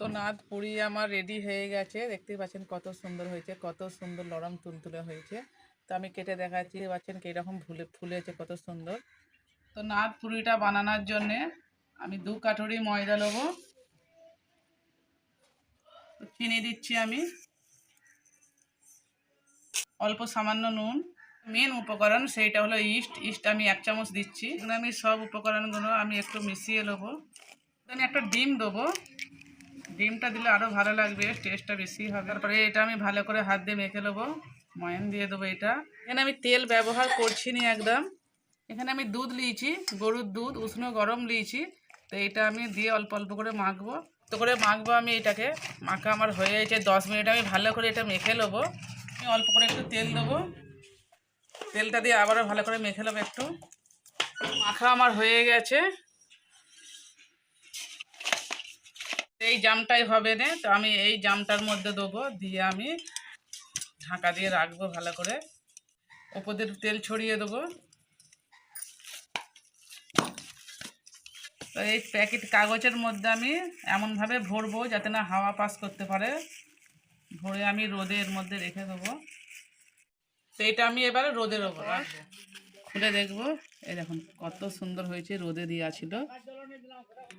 তো নাদ পুরি আমার রেডি হয়ে গেছে। দেখতেই পাচ্ছেন কত সুন্দর হয়েছে, কত সুন্দর নরম তুলতুলে হয়েছে। তো আমি কেটে দেখাচ্ছি, পাচ্ছেন কীরকম ফুলেছে, কত সুন্দর। তো নাদ পুরিটা বানানোর জন্যে আমি 2 কাঠুরি ময়দা নেবো, চিনি দিচ্ছি আমি, অল্প সামান্য নুন। মেন উপকরণ সেইটা হলো ইস্ট আমি 1 চামচ দিচ্ছি। এখানে আমি সব উপকরণগুলো আমি একটু মিশিয়ে নেবো। এখানে একটা ডিম দেবো, ডিমটা দিলে আরও ভালো লাগবে, টেস্টটা বেশি হবে। তারপরে এটা আমি ভালো করে হাত দিয়ে মেখে নেবো, ময়ান দিয়ে দেবো। এটা এখানে আমি তেল ব্যবহার করছি না একদম। এখানে আমি দুধ নিয়েছি, গরুর দুধ উষ্ণ গরম নিয়েছি। তো এটা আমি দিয়ে অল্প অল্প করে মাখবো, আমি এটাকে। মাখা আমার হয়ে গেছে, 10 মিনিট আমি ভালো করে এটা মেখে নেবো। আমি অল্প করে একটু তেল দেবো, তেলটা দিয়ে আবারও ভালো করে মেখে নেবো একটু। মাখা আমার হয়ে গেছে, এই জামটাই হবে না। তো আমি এই জামটার মধ্যে দেবো, দিয়ে আমি ঢাকা দিয়ে রাখবো ভালো করে। ওপর দিয়ে তেল ছড়িয়ে দেবো। তো এই প্যাকেট কাগজের মধ্যে আমি এমনভাবে ভরবো যাতে না হাওয়া পাস করতে পারে। ভরে আমি রোদের মধ্যে রেখে দেবো। তো এটা আমি এবারে রোদের ওপর রাখবো, খুলে দেখবো। এই দেখুন কত সুন্দর হয়েছে, রোদে দেওয়া ছিল।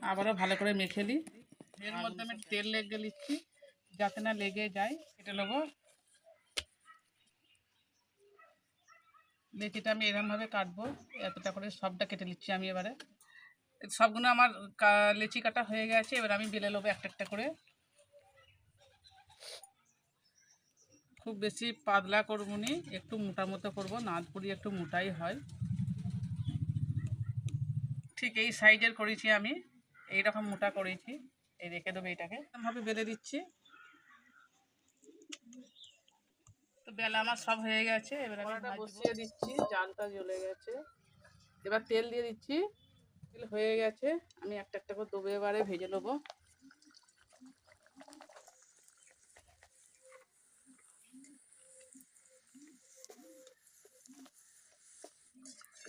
আবারও ভালো করে মেখে নিই। এর মধ্যে আমি তেল লেগে নিচ্ছি যাতে না লেগে যায়। এটা নেবো, লেচিটা আমি এরকমভাবে কাটবো, এতটা করে সবটা কেটে নিচ্ছি আমি এবারে। সবগুলো আমার লেচি কাটা হয়ে গেছে, এবার আমি বেলে নেবো একটা একটা করে। খুব বেশি পাতলা করবো নি, একটু মোটা মতো করবো। নাদ পুরি একটু মোটাই হয়। ঠিক এই সাইজের করেছি আমি, এইরকম মোটা করেছি। এই রেখে দেবো, এটাকে এরকমভাবে বেলে দিচ্ছি। তো বেলা আমার সব হয়ে গেছে, এবার আমি বসিয়ে দিচ্ছি। জালটা জ্বলে গেছে, এবার তেল দিয়ে দিচ্ছি। তেল হয়ে গেছে, আমি একটা একটা করে দেবো, এবারে ভেজে নেবো।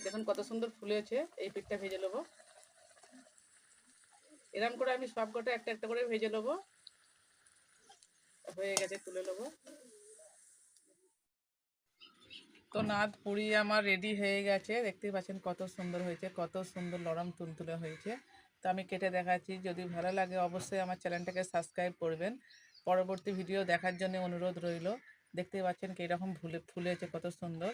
দেখুন কত সুন্দর ফুলেছে। এই পিঠটা ভেজে নেবো, এরকম করে আমি সব কটা একটা একটা করে ভেজে নেবো। হয়ে গেছে, তুলে নেবো। তো নাদ পুরি আমার রেডি হয়ে গেছে। দেখতেই পাচ্ছেন কত সুন্দর হয়েছে, কত সুন্দর নরম তুলতুলে হয়েছে। তো আমি কেটে দেখাচ্ছি, যদি ভালো লাগে অবশ্যই আমার চ্যানেলটাকে সাবস্ক্রাইব করবেন। পরবর্তী ভিডিও দেখার জন্য অনুরোধ রইল। দেখতেই পাচ্ছেন কীরকম ফুলেছে, কত সুন্দর।